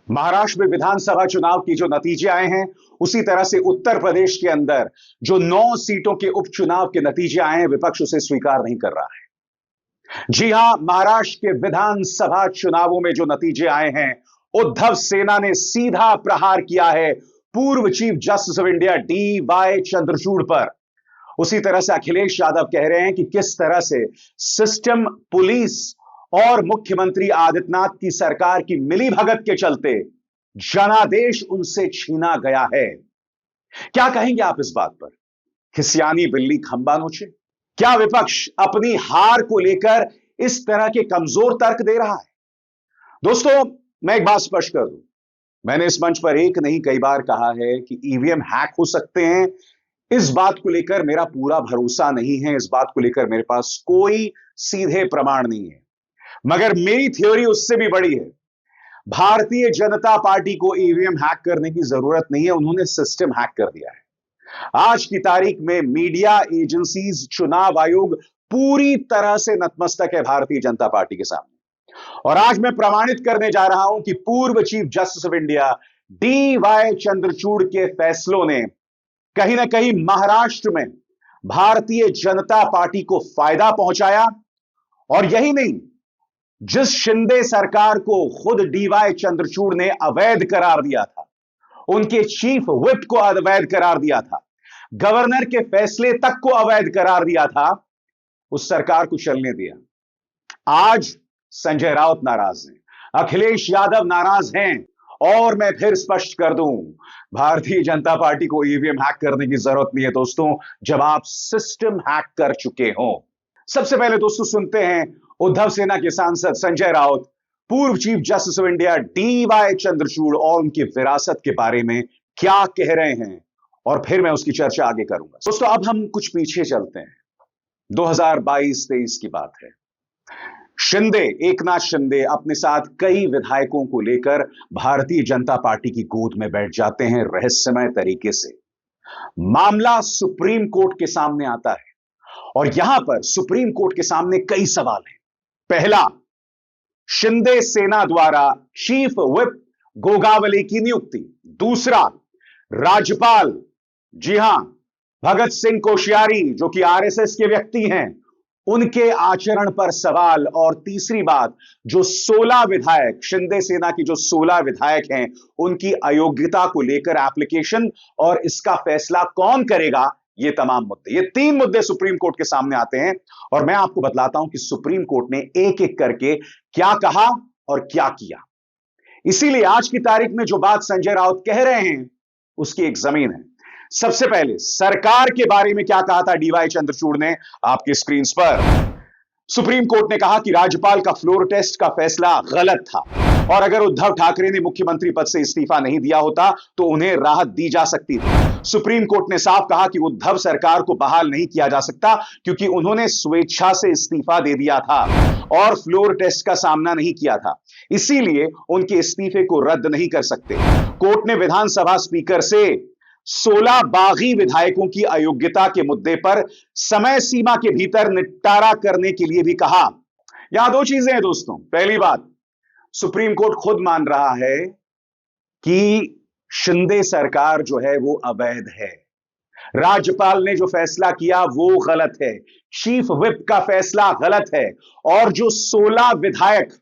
महाराष्ट्र में विधानसभा चुनाव की जो नतीजे आए हैं, उसी तरह से उत्तर प्रदेश के अंदर जो 9 सीटों के उपचुनाव के नतीजे आए हैं, विपक्ष उसे स्वीकार नहीं कर रहा है। जी हां, महाराष्ट्र के विधानसभा चुनावों में जो नतीजे आए हैं, उद्धव सेना ने सीधा प्रहार किया है पूर्व chief justice of India DY Chandrachud पर। उसी तरह से अखिलेश यादव कह रहे हैं कि किस तरह से सिस्टम, पुलिस और मुख्यमंत्री आदित्यनाथ की सरकार की मिलीभगत के चलते जनादेश उनसे छीना गया है। क्या कहेंगे आप इस बात पर? खिसियानी बिल्ली खंबा नोचे? क्या विपक्ष अपनी हार को लेकर इस तरह के कमजोर तर्क दे रहा है? दोस्तों, मैं एक बात स्पष्ट कर दूं, मैंने इस मंच पर एक नहीं कई बार कहा है कि ईवीएम हैक हो सकते हैं। इस बात को लेकर मेरा पूरा भरोसा नहीं है, इस बात को लेकर मेरे पास कोई सीधे प्रमाण नहीं है, मगर मेरी थ्योरी उससे भी बड़ी है। भारतीय जनता पार्टी को ईवीएम हैक करने की जरूरत नहीं है, उन्होंने सिस्टम हैक कर दिया है। आज की तारीख में मीडिया एजेंसीज, चुनाव आयोग पूरी तरह से नतमस्तक है भारतीय जनता पार्टी के सामने। और आज मैं प्रमाणित करने जा रहा हूं कि पूर्व chief justice of India DY Chandrachud के फैसलों ने कहीं ना कहीं महाराष्ट्र में भारतीय जनता पार्टी को फायदा पहुंचाया। और यही नहीं, जिस शिंदे सरकार को खुद DY चंद्रचूड़ ने अवैध करार दिया था, उनके चीफ व्हिप को अवैध करार दिया था, गवर्नर के फैसले तक को अवैध करार दिया था, उस सरकार को चलने दिया। आज संजय राउत नाराज हैं, अखिलेश यादव नाराज हैं, और मैं फिर स्पष्ट कर दूं, भारतीय जनता पार्टी को ईवीएम हैक करने की जरूरत नहीं है दोस्तों, जब आप सिस्टम हैक कर चुके हो। सबसे पहले दोस्तों सुनते हैं उद्धव सेना के सांसद संजय राउत पूर्व chief justice of India DY Chandrachud और उनकी विरासत के बारे में क्या कह रहे हैं, और फिर मैं उसकी चर्चा आगे करूंगा। दोस्तों, अब हम कुछ पीछे चलते हैं। 2022-23 की बात है। शिंदे, एकनाथ शिंदे अपने साथ कई विधायकों को लेकर भारतीय जनता पार्टी की गोद में बैठ जाते हैं रहस्यमय तरीके से। मामला सुप्रीम कोर्ट के सामने आता है, और यहां पर सुप्रीम कोर्ट के सामने कई सवाल हैं। पहला, शिंदे सेना द्वारा चीफ व्हिप गोगावले की नियुक्ति। दूसरा, राज्यपाल, जी हां, भगत सिंह कोश्यारी, जो कि RSS के व्यक्ति हैं, उनके आचरण पर सवाल। और तीसरी बात, जो 16 विधायक, शिंदे सेना की जो 16 विधायक हैं, उनकी अयोग्यता को लेकर एप्लीकेशन, और इसका फैसला कौन करेगा, ये तमाम मुद्दे, ये 3 मुद्दे सुप्रीम कोर्ट के सामने आते हैं। और मैं आपको बतलाता हूं कि सुप्रीम कोर्ट ने एक एक करके क्या कहा और क्या किया। इसीलिए आज की तारीख में जो बात संजय राउत कह रहे हैं, उसकी एक जमीन है। सबसे पहले सरकार के बारे में क्या कहा था DY चंद्रचूड़ ने, आपकी स्क्रीन पर। सुप्रीम कोर्ट ने कहा कि राज्यपाल का फ्लोर टेस्ट का फैसला गलत था, और अगर उद्धव ठाकरे ने मुख्यमंत्री पद से इस्तीफा नहीं दिया होता तो उन्हें राहत दी जा सकती थी। सुप्रीम कोर्ट ने साफ कहा कि उद्धव सरकार को बहाल नहीं किया जा सकता, क्योंकि उन्होंने स्वेच्छा से इस्तीफा दे दिया था और फ्लोर टेस्ट का सामना नहीं किया था, इसीलिए उनके इस्तीफे को रद्द नहीं कर सकते। कोर्ट ने विधानसभा स्पीकर से 16 बागी विधायकों की अयोग्यता के मुद्दे पर समय सीमा के भीतर निपटारा करने के लिए भी कहा। यहां 2 चीजें हैं दोस्तों। पहली बात, सुप्रीम कोर्ट खुद मान रहा है कि शिंदे सरकार जो है वो अवैध है, राज्यपाल ने जो फैसला किया वो गलत है, चीफ व्हिप का फैसला गलत है, और जो 16 विधायक,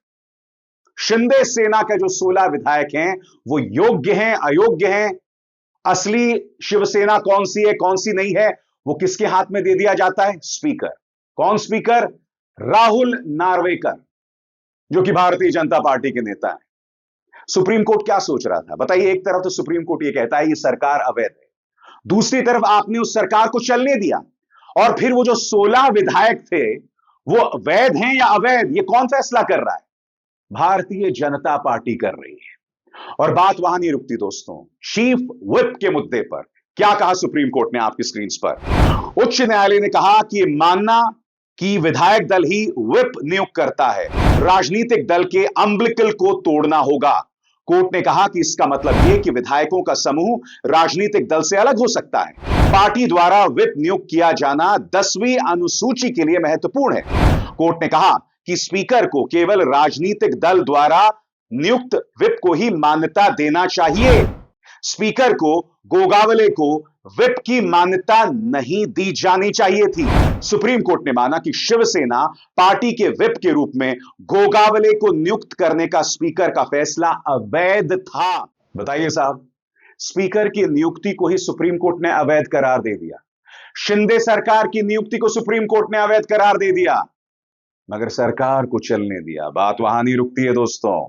शिंदे सेना के जो 16 विधायक हैं, वो योग्य हैं, अयोग्य हैं। असली शिवसेना कौन सी है, कौन सी नहीं है, वो किसके हाथ में दे दिया जाता है? स्पीकर। कौन स्पीकर? राहुल नार्वेकर, जो कि भारतीय जनता पार्टी के नेता हैं। सुप्रीम कोर्ट क्या सोच रहा था बताइए? एक तरफ तो सुप्रीम कोर्ट ये कहता है ये सरकार अवैध है, दूसरी तरफ आपने उस सरकार को चलने दिया, और फिर वो जो 16 विधायक थे वो वैध हैं या अवैध, ये कौन फैसला कर रहा है? भारतीय जनता पार्टी कर रही है। और बात वहां नहीं रुकती दोस्तों। चीफ व्हिप के मुद्दे पर क्या कहा सुप्रीम कोर्ट ने, आपकी स्क्रीन पर। उच्च न्यायालय ने कहा कि मानना कि विधायक दल ही व्हिप नियुक्त करता है, राजनीतिक दल के अम्बिलिकल को तोड़ना होगा। कोर्ट ने कहा कि इसका मतलब यह कि विधायकों का समूह राजनीतिक दल से अलग हो सकता है। पार्टी द्वारा व्हिप नियुक्त किया जाना 10वीं अनुसूची के लिए महत्वपूर्ण है। कोर्ट ने कहा कि स्पीकर को केवल राजनीतिक दल द्वारा नियुक्त विप को ही मान्यता देना चाहिए। स्पीकर को, गोगावले को विप की मान्यता नहीं दी जानी चाहिए थी। सुप्रीम कोर्ट ने माना कि शिवसेना पार्टी के विप के रूप में गोगावले को नियुक्त करने का स्पीकर का फैसला अवैध था। बताइए साहब, स्पीकर की नियुक्ति को ही सुप्रीम कोर्ट ने अवैध करार दे दिया। शिंदे सरकार की नियुक्ति को सुप्रीम कोर्ट ने अवैध करार दे दिया, मगर सरकार को चलने दिया। बात वहां नहीं रुकती है दोस्तों।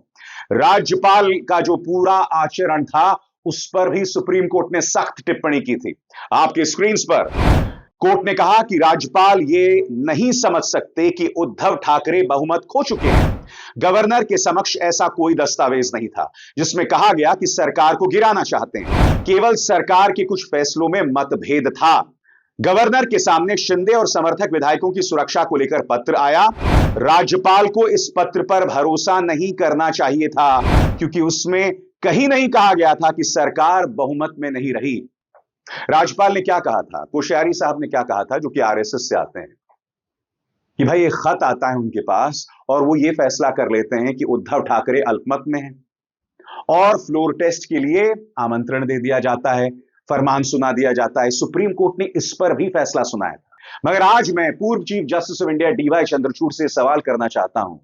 राज्यपाल का जो पूरा आचरण था उस पर भी सुप्रीम कोर्ट ने सख्त टिप्पणी की थी। आपके स्क्रीन पर कोर्ट ने कहा कि राज्यपाल ये नहीं समझ सकते कि उद्धव ठाकरे बहुमत खो चुके हैं। गवर्नर के समक्ष ऐसा कोई दस्तावेज नहीं था जिसमें कहा गया कि सरकार को गिराना चाहते हैं। केवल सरकार के कुछ फैसलों में मतभेद था। गवर्नर के सामने शिंदे और समर्थक विधायकों की सुरक्षा को लेकर पत्र आया। राज्यपाल को इस पत्र पर भरोसा नहीं करना चाहिए था, क्योंकि उसमें कहीं नहीं कहा गया था कि सरकार बहुमत में नहीं रही। राज्यपाल ने क्या कहा था, कोश्यारी साहब ने क्या कहा था, जो कि आरएसएस से आते हैं, कि भाई एक खत आता है उनके पास और वो ये फैसला कर लेते हैं कि उद्धव ठाकरे अल्पमत में हैं और फ्लोर टेस्ट के लिए आमंत्रण दे दिया जाता है, फरमान सुना दिया जाता है। सुप्रीम कोर्ट ने इस पर भी फैसला सुनाया था। मगर आज मैं पूर्व chief justice of India DY Chandrachud से सवाल करना चाहता हूं,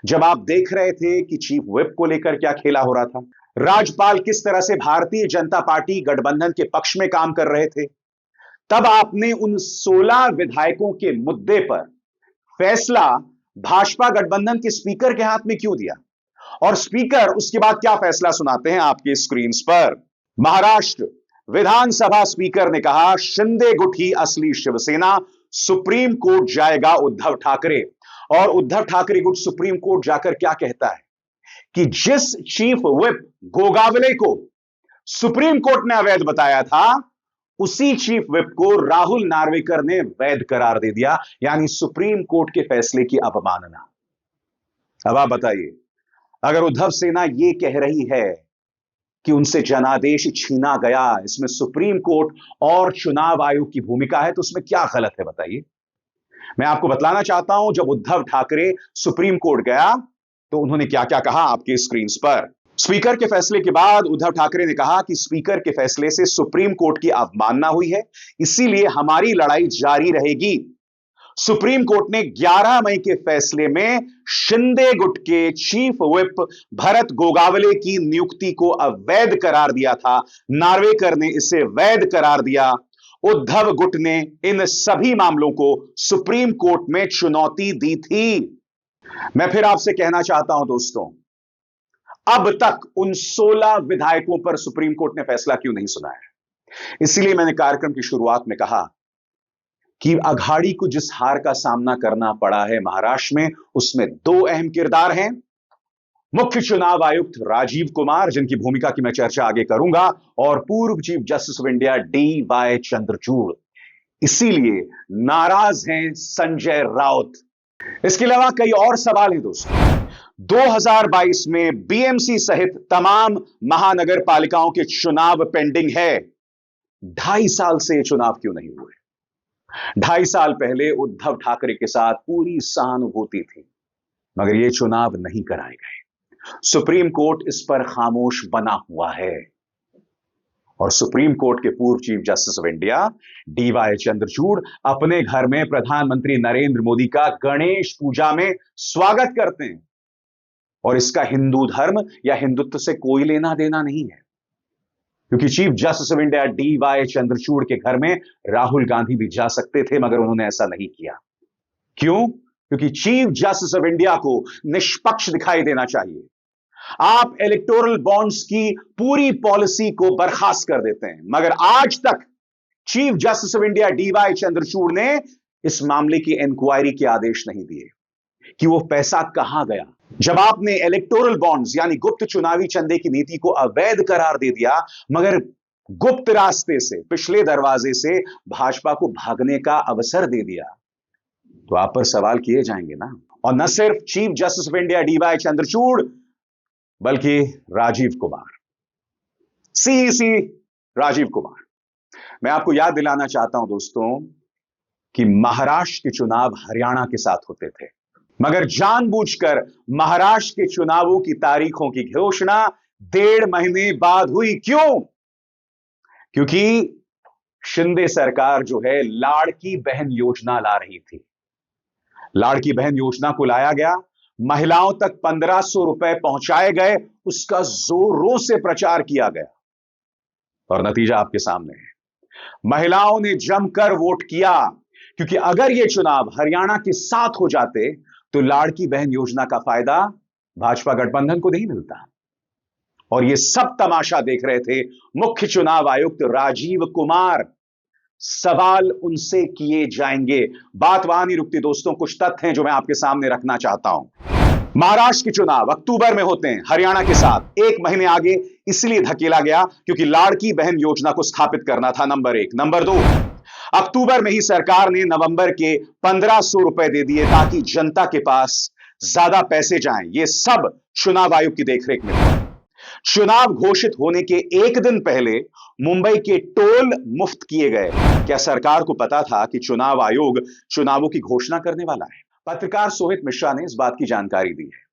जब आप देख रहे थे कि चीफ व्हिप को लेकर क्या खेला हो रहा था, राज्यपाल किस तरह से भारतीय जनता पार्टी गठबंधन के पक्ष में काम कर रहे थे, तब आपने उन 16 विधायकों के मुद्दे पर फैसला भाजपा गठबंधन के स्पीकर के हाथ में क्यों दिया? और स्पीकर उसके बाद क्या फैसला सुनाते हैं आपके स्क्रीन पर। महाराष्ट्र विधानसभा स्पीकर ने कहा, शिंदे गुट ही असली शिवसेना, सुप्रीम कोर्ट जाएगा उद्धव ठाकरे। और उद्धव ठाकरे गुट सुप्रीम कोर्ट जाकर क्या कहता है कि जिस चीफ व्हिप गोगावले को सुप्रीम कोर्ट ने अवैध बताया था, उसी चीफ व्हिप को राहुल नार्वेकर ने वैध करार दे दिया, यानी सुप्रीम कोर्ट के फैसले की अवमानना। अब आप बताइए, अगर उद्धव सेना यह कह रही है कि उनसे जनादेश छीना गया, इसमें सुप्रीम कोर्ट और चुनाव आयोग की भूमिका है, तो उसमें क्या गलत है बताइए। मैं आपको बतलाना चाहता हूं, जब उद्धव ठाकरे सुप्रीम कोर्ट गया तो उन्होंने क्या क्या कहा आपके स्क्रीन पर। स्पीकर के फैसले के बाद उद्धव ठाकरे ने कहा कि स्पीकर के फैसले से सुप्रीम कोर्ट की अवमानना हुई है, इसीलिए हमारी लड़ाई जारी रहेगी। सुप्रीम कोर्ट ने 11 मई के फैसले में शिंदे गुट के चीफ व्हिप भरत गोगावले की नियुक्ति को अवैध करार दिया था। नार्वेकर ने इसे वैध करार दिया। उद्धव गुट ने इन सभी मामलों को सुप्रीम कोर्ट में चुनौती दी थी। मैं फिर आपसे कहना चाहता हूं दोस्तों, अब तक उन 16 विधायकों पर सुप्रीम कोर्ट ने फैसला क्यों नहीं सुनाया? इसलिए मैंने कार्यक्रम की शुरुआत में कहा कि अघाड़ी को जिस हार का सामना करना पड़ा है महाराष्ट्र में, उसमें 2 अहम किरदार हैं। मुख्य चुनाव आयुक्त राजीव कुमार, जिनकी भूमिका की मैं चर्चा आगे करूंगा, और पूर्व chief justice of India DY Chandrachud. इसीलिए नाराज हैं संजय राउत। इसके अलावा कई और सवाल हैं दोस्तों। 2022 में बीएमसी सहित तमाम महानगर पालिकाओं के चुनाव पेंडिंग है। 2.5 साल से चुनाव क्यों नहीं हुए? 2.5 साल पहले उद्धव ठाकरे के साथ पूरी सहानुभूति थी, मगर यह चुनाव नहीं कराए गए। सुप्रीम कोर्ट इस पर खामोश बना हुआ है और सुप्रीम कोर्ट के पूर्व chief justice of India DY Chandrachud अपने घर में प्रधानमंत्री नरेंद्र मोदी का गणेश पूजा में स्वागत करते हैं, और इसका हिंदू धर्म या हिंदुत्व से कोई लेना देना नहीं है, क्योंकि chief justice of India DY Chandrachud के घर में राहुल गांधी भी जा सकते थे, मगर उन्होंने ऐसा नहीं किया। क्यों? क्योंकि चीफ जस्टिस ऑफ इंडिया को निष्पक्ष दिखाई देना चाहिए। आप इलेक्टोरल बॉन्ड्स की पूरी पॉलिसी को बर्खास्त कर देते हैं, मगर आज तक chief justice of India DY Chandrachud ने इस मामले की इंक्वायरी के आदेश नहीं दिए कि वो पैसा कहां गया। जब आपने इलेक्टोरल बॉन्ड्स यानी गुप्त चुनावी चंदे की नीति को अवैध करार दे दिया, मगर गुप्त रास्ते से, पिछले दरवाजे से भाजपा को भागने का अवसर दे दिया, तो आप पर सवाल किए जाएंगे ना। और न सिर्फ chief justice of India DY Chandrachud, बल्कि राजीव कुमार, सीईसी राजीव कुमार। मैं आपको याद दिलाना चाहता हूं दोस्तों कि महाराष्ट्र के चुनाव हरियाणा के साथ होते थे। मगर जानबूझकर महाराष्ट्र के चुनावों की तारीखों की घोषणा 1.5 महीने बाद हुई। क्यों? क्योंकि शिंदे सरकार जो है लाड़की बहन योजना ला रही थी। लाड़की बहन योजना को लाया गया, महिलाओं तक 1500 रुपए पहुंचाए गए, उसका जोरों से प्रचार किया गया और नतीजा आपके सामने है। महिलाओं ने जमकर वोट किया, क्योंकि अगर यह चुनाव हरियाणा के साथ हो जाते तो लाड़की बहन योजना का फायदा भाजपा गठबंधन को नहीं मिलता। और यह सब तमाशा देख रहे थे मुख्य चुनाव आयुक्त राजीव कुमार। सवाल उनसे किए जाएंगे। बात वहां नहीं रुकती दोस्तों, कुछ तथ्य हैं जो मैं आपके सामने रखना चाहता हूं। महाराष्ट्र के चुनाव अक्टूबर में होते हैं, हरियाणा के साथ 1 महीने आगे इसलिए धकेला गया क्योंकि लाड़की बहन योजना को स्थापित करना था, नंबर 1। नंबर 2, अक्टूबर में ही सरकार ने नवंबर के 1500 रुपए दे दिए ताकि जनता के पास ज्यादा पैसे जाएं। यह सब चुनाव आयोग की देखरेख में था। चुनाव घोषित होने के एक दिन पहले मुंबई के टोल मुफ्त किए गए। क्या सरकार को पता था कि चुनाव आयोग चुनावों की घोषणा करने वाला है? पत्रकार सोहित मिश्रा ने इस बात की जानकारी दी है।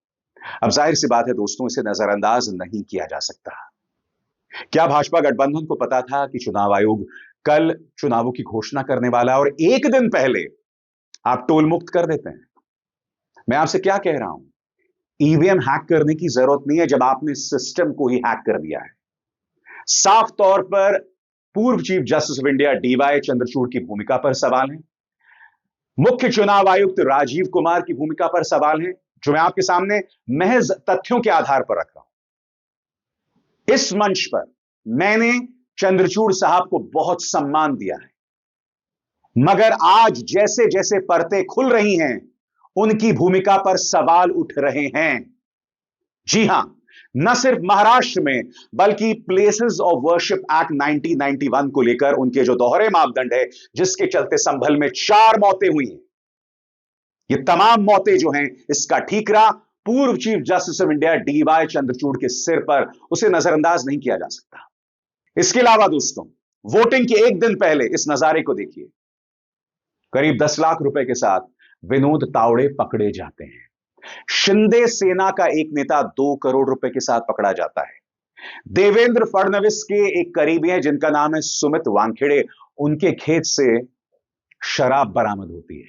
अब जाहिर सी बात है दोस्तों, इसे नजरअंदाज नहीं किया जा सकता। क्या भाजपा गठबंधन को पता था कि चुनाव आयोग कल चुनावों की घोषणा करने वाला है और एक दिन पहले आप टोल मुक्त कर देते हैं? मैं आपसे क्या कह रहा हूं, ईवीएम हैक करने की जरूरत नहीं है जब आपने सिस्टम को ही हैक कर दिया है। साफ तौर पर पूर्व chief justice of India DY Chandrachud की भूमिका पर सवाल है, मुख्य चुनाव आयुक्त राजीव कुमार की भूमिका पर सवाल है, जो मैं आपके सामने महज तथ्यों के आधार पर रख रहा हूं। इस मंच पर मैंने चंद्रचूड़ साहब को बहुत सम्मान दिया है, मगर आज जैसे जैसे परतें खुल रही हैं उनकी भूमिका पर सवाल उठ रहे हैं। जी हां, न सिर्फ महाराष्ट्र में बल्कि प्लेसेस ऑफ वर्शिप एक्ट 1991 को लेकर उनके जो दोहरे मापदंड है, जिसके चलते संभल में 4 मौतें हुई हैं, ये तमाम मौतें जो हैं इसका ठीकरा पूर्व chief justice of India DY Chandrachud के सिर पर, उसे नजरअंदाज नहीं किया जा सकता। इसके अलावा दोस्तों, वोटिंग के एक दिन पहले इस नजारे को देखिए। करीब 10 लाख रुपए के साथ विनोद तावड़े पकड़े जाते हैं। शिंदे सेना का एक नेता 2 करोड़ रुपए के साथ पकड़ा जाता है। देवेंद्र फडणवीस के एक करीबी हैं जिनका नाम है सुमित वानखेड़े, उनके खेत से शराब बरामद होती है।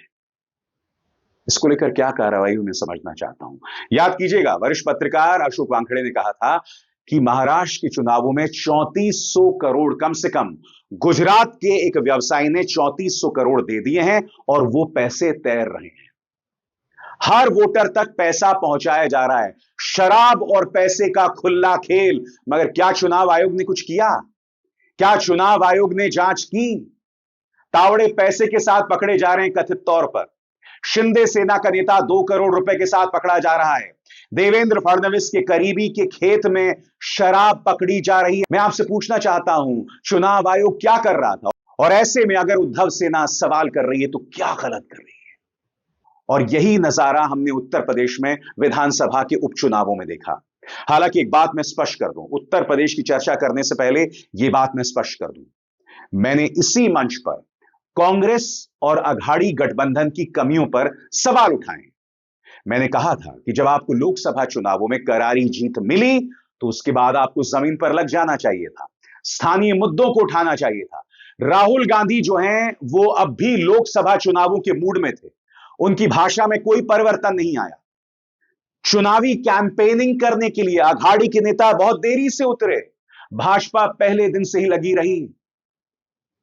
इसको लेकर क्या कार्रवाई मैं समझना चाहता हूं। याद कीजिएगा, वरिष्ठ पत्रकार अशोक वानखेड़े ने कहा था कि महाराष्ट्र के चुनावों में 3400 करोड़, कम से कम गुजरात के एक व्यवसायी ने 3400 करोड़ दे दिए हैं और वो पैसे तैर रहे हैं। हर वोटर तक पैसा पहुंचाया जा रहा है, शराब और पैसे का खुला खेल। मगर क्या चुनाव आयोग ने कुछ किया? क्या चुनाव आयोग ने जांच की? तावड़े पैसे के साथ पकड़े जा रहे हैं कथित तौर पर। शिंदे सेना का नेता 2 करोड़ रुपए के साथ पकड़ा जा रहा है। देवेंद्र फडणवीस के करीबी के खेत में शराब पकड़ी जा रही है। मैं आपसे पूछना चाहता हूं, चुनाव आयोग क्या कर रहा था? और ऐसे में अगर उद्धव सेना सवाल कर रही है तो क्या गलत कर रही है? और यही नजारा हमने उत्तर प्रदेश में विधानसभा के उपचुनावों में देखा। हालांकि एक बात मैं स्पष्ट कर दूं, उत्तर प्रदेश की चर्चा करने से पहले यह बात मैं स्पष्ट कर दूं, मैंने इसी मंच पर कांग्रेस और अघाड़ी गठबंधन की कमियों पर सवाल उठाए। मैंने कहा था कि जब आपको लोकसभा चुनावों में करारी जीत मिली तो उसके बाद आपको जमीन पर लग जाना चाहिए था, स्थानीय मुद्दों को उठाना चाहिए था। राहुल गांधी जो हैं वो अब भी लोकसभा चुनावों के मूड में थे, उनकी भाषा में कोई परिवर्तन नहीं आया। चुनावी कैंपेनिंग करने के लिए अघाड़ी के नेता बहुत देरी से उतरे, भाजपा पहले दिन से ही लगी रही।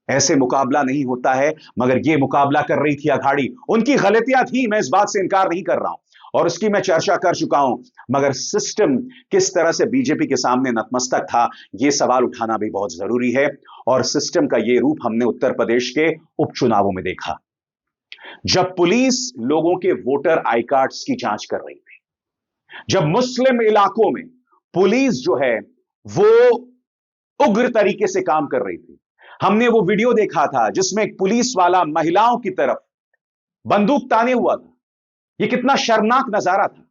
ऐसे मुकाबला नहीं होता है, मगर यह मुकाबला कर रही थी अघाड़ी। उनकी गलतियां थी, मैं इस बात से इनकार नहीं कर रहा हूं और उसकी मैं चर्चा कर चुका हूं, मगर सिस्टम किस तरह से बीजेपी के सामने नतमस्तक था, यह सवाल उठाना भी बहुत जरूरी है। और सिस्टम का यह रूप हमने उत्तर प्रदेश के उपचुनावों में देखा, जब पुलिस लोगों के वोटर आई कार्ड्स की जांच कर रही थी, जब मुस्लिम इलाकों में पुलिस जो है वो उग्र तरीके से काम कर रही थी। हमने वो वीडियो देखा था जिसमें एक पुलिस वाला महिलाओं की तरफ बंदूक ताने हुआ था। यह कितना शर्मनाक नजारा था।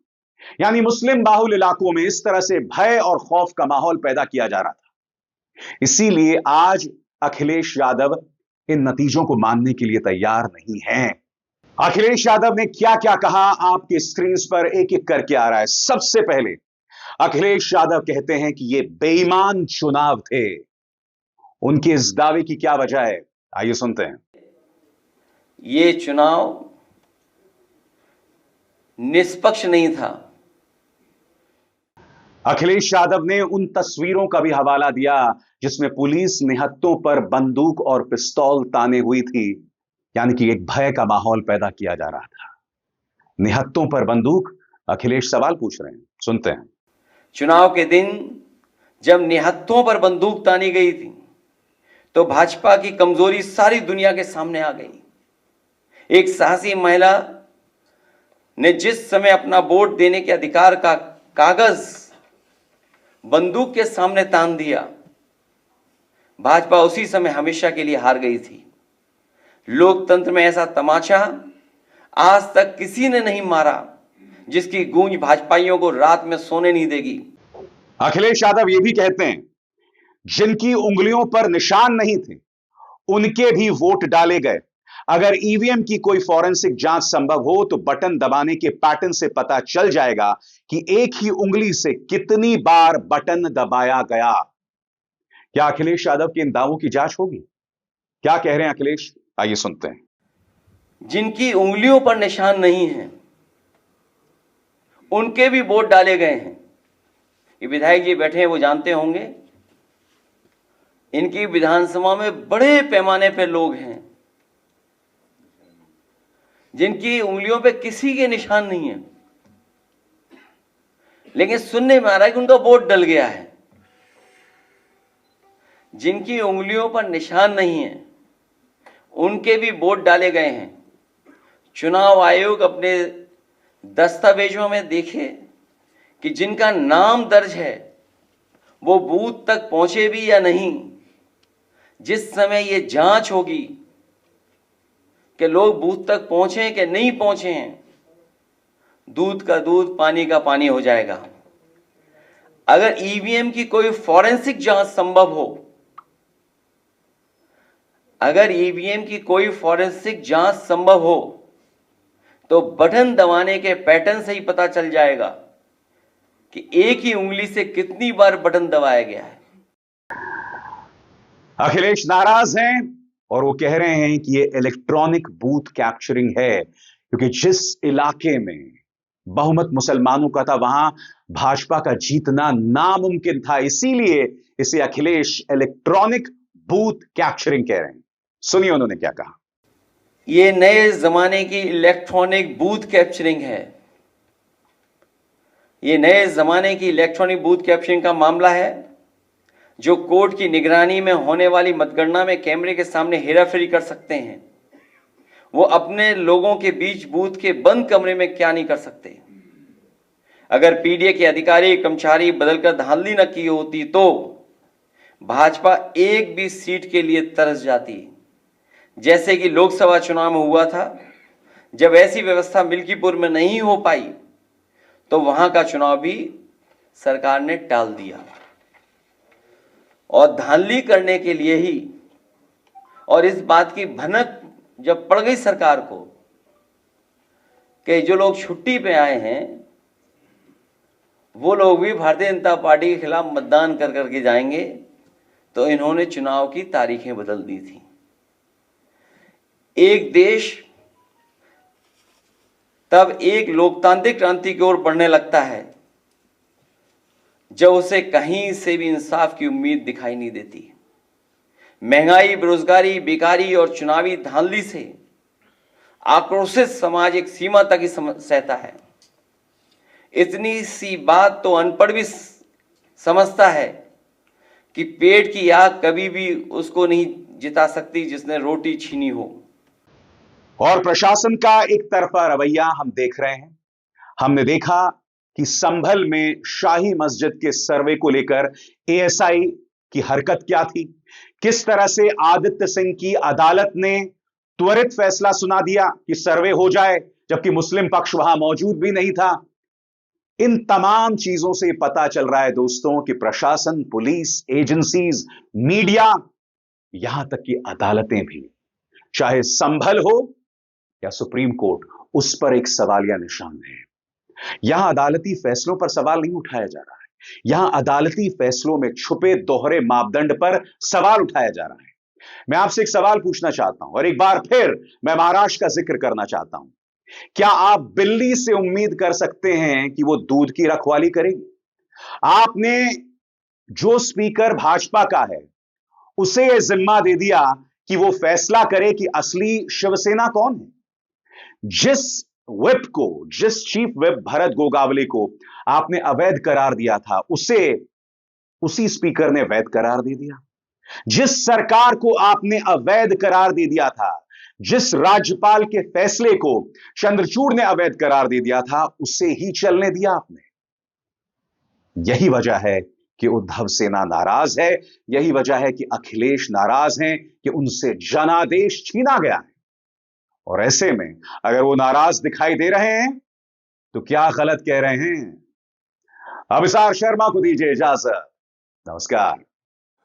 यानी मुस्लिम बाहुल इलाकों में इस तरह से भय और खौफ का माहौल पैदा किया जा रहा था। इसीलिए आज अखिलेश यादव इन नतीजों को मानने के लिए तैयार नहीं हैं। अखिलेश यादव ने क्या क्या कहा आपके स्क्रीन पर एक एक करके आ रहा है। सबसे पहले अखिलेश यादव कहते हैं कि ये बेईमान चुनाव थे। उनके इस दावे की क्या वजह है, आइए सुनते हैं। ये चुनाव निष्पक्ष नहीं था। अखिलेश यादव ने उन तस्वीरों का भी हवाला दिया जिसमें पुलिस निहत्तों पर बंदूक और पिस्तौल ताने हुई थी, यानी कि एक भय का माहौल पैदा किया जा रहा था। निहत्तों पर बंदूक, अखिलेश सवाल पूछ रहे हैं, सुनते हैं। चुनाव के दिन जब निहत्तों पर बंदूक तानी गई थी तो भाजपा की कमजोरी सारी दुनिया के सामने आ गई। एक साहसी महिला ने जिस समय अपना वोट देने के अधिकार का कागज बंदूक के सामने तान दिया, भाजपा उसी समय हमेशा के लिए हार गई थी। लोकतंत्र में ऐसा तमाचा आज तक किसी ने नहीं मारा जिसकी गूंज भाजपाइयों को रात में सोने नहीं देगी। अखिलेश यादव ये भी कहते हैं जिनकी उंगलियों पर निशान नहीं थे उनके भी वोट डाले गए। अगर ईवीएम की कोई फॉरेंसिक जांच संभव हो तो बटन दबाने के पैटर्न से पता चल जाएगा कि एक ही उंगली से कितनी बार बटन दबाया गया। क्या अखिलेश यादव के इन दावों की जांच होगी? क्या कह रहे हैं अखिलेश, आइए सुनते हैं। जिनकी उंगलियों पर निशान नहीं है उनके भी वोट डाले गए हैं। ये विधायक जी बैठे हैं, वो जानते होंगे। इनकी विधानसभा में बड़े पैमाने पर लोग हैं जिनकी उंगलियों पे किसी के निशान नहीं है, लेकिन सुनने में आ रहा है कि उनका वोट डल गया है। जिनकी उंगलियों पर निशान नहीं है उनके भी वोट डाले गए हैं। चुनाव आयोग अपने दस्तावेजों में देखे कि जिनका नाम दर्ज है वो बूथ तक पहुंचे भी या नहीं। जिस समय ये जांच होगी कि लोग बूथ तक पहुंचे कि नहीं पहुंचे हैं, दूध का दूध पानी का पानी हो जाएगा। अगर ईवीएम की कोई फॉरेंसिक जांच संभव हो, अगर ईवीएम की कोई फॉरेंसिक जांच संभव हो तो बटन दबाने के पैटर्न से ही पता चल जाएगा कि एक ही उंगली से कितनी बार बटन दबाया गया है। अखिलेश नाराज हैं और वो कह रहे हैं कि ये इलेक्ट्रॉनिक बूथ कैप्चरिंग है, क्योंकि जिस इलाके में बहुमत मुसलमानों का था वहां भाजपा का जीतना नामुमकिन था, इसीलिए इसे अखिलेश इलेक्ट्रॉनिक बूथ कैप्चरिंग कह रहे हैं। सुनिए उन्होंने क्या कहा। ये नए जमाने की इलेक्ट्रॉनिक बूथ कैप्चरिंग है। ये नए जमाने की इलेक्ट्रॉनिक बूथ कैप्चरिंग का मामला है जो कोर्ट की निगरानी में होने वाली मतगणना में कैमरे के सामने हेराफेरी कर सकते हैं। वो अपने लोगों के बीच बूथ के बंद कमरे में क्या नहीं कर सकते। अगर पीडीए के अधिकारी कर्मचारी बदलकर धांधली न की होती तो भाजपा एक भी सीट के लिए तरस जाती, जैसे कि लोकसभा चुनाव में हुआ था। जब ऐसी व्यवस्था मिल्कीपुर में नहीं हो पाई तो वहां का चुनाव भी सरकार ने टाल दिया। और धांधली करने के लिए ही, और इस बात की भनक जब पड़ गई सरकार को कि जो लोग छुट्टी पे आए हैं वो लोग भी भारतीय जनता पार्टी के खिलाफ मतदान कर करके जाएंगे, तो इन्होंने चुनाव की तारीखें बदल दी थी। एक देश तब एक लोकतांत्रिक क्रांति की ओर बढ़ने लगता है जब उसे कहीं से भी इंसाफ की उम्मीद दिखाई नहीं देती। महंगाई, बेरोजगारी, बेकारी और चुनावी धांधली से आक्रोशित समाज एक सीमा तक ही सहता है। इतनी सी बात तो अनपढ़ भी समझता है कि पेट की आग कभी भी उसको नहीं जिता सकती जिसने रोटी छीनी हो। और प्रशासन का एक तरफा रवैया हम देख रहे हैं। हमने देखा कि संभल में शाही मस्जिद के सर्वे को लेकर एएसआई की हरकत क्या थी, किस तरह से आदित्य सिंह की अदालत ने त्वरित फैसला सुना दिया कि सर्वे हो जाए, जबकि मुस्लिम पक्ष वहां मौजूद भी नहीं था। इन तमाम चीजों से पता चल रहा है दोस्तों कि प्रशासन, पुलिस, एजेंसीज, मीडिया, यहां तक कि अदालतें भी, चाहे संभल हो या सुप्रीम कोर्ट उस पर एक सवालिया निशान है? यहां अदालती फैसलों पर सवाल नहीं उठाया जा रहा है, यहां अदालती फैसलों में छुपे दोहरे मापदंड पर सवाल उठाया जा रहा है। मैं आपसे एक सवाल पूछना चाहता हूं और एक बार फिर मैं महाराष्ट्र का जिक्र करना चाहता हूं। क्या आप बिल्ली से उम्मीद कर सकते हैं कि वो दूध की रखवाली करेगी? आपने जो स्पीकर भाजपा का है उसे यह जिम्मा दे दिया कि वो फैसला करे कि असली शिवसेना कौन है। जिस चीफ विप भरत गोगावले को आपने अवैध करार दिया था, उसी स्पीकर ने वैध करार दे दिया। जिस सरकार को आपने अवैध करार दे दिया था, जिस राज्यपाल के फैसले को चंद्रचूड़ ने अवैध करार दे दिया था, उसे ही चलने दिया आपने। यही वजह है कि उद्धव सेना नाराज है, यही वजह है कि अखिलेश नाराज हैं कि उनसे जनादेश छीना गया है। और ऐसे में अगर वो नाराज दिखाई दे रहे हैं तो क्या गलत कह रहे हैं? अभिसार शर्मा को दीजिए इजाजत। नमस्कार।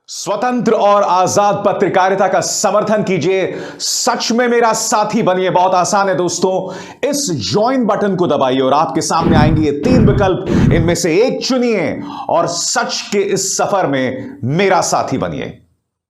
स्वतंत्र और आजाद पत्रकारिता का समर्थन कीजिए, सच में मेरा साथी बनिए। बहुत आसान है दोस्तों, इस ज्वाइन बटन को दबाइए और आपके सामने आएंगे ये 3 विकल्प, इनमें से एक चुनिए और सच के इस सफर में मेरा साथी बनिए।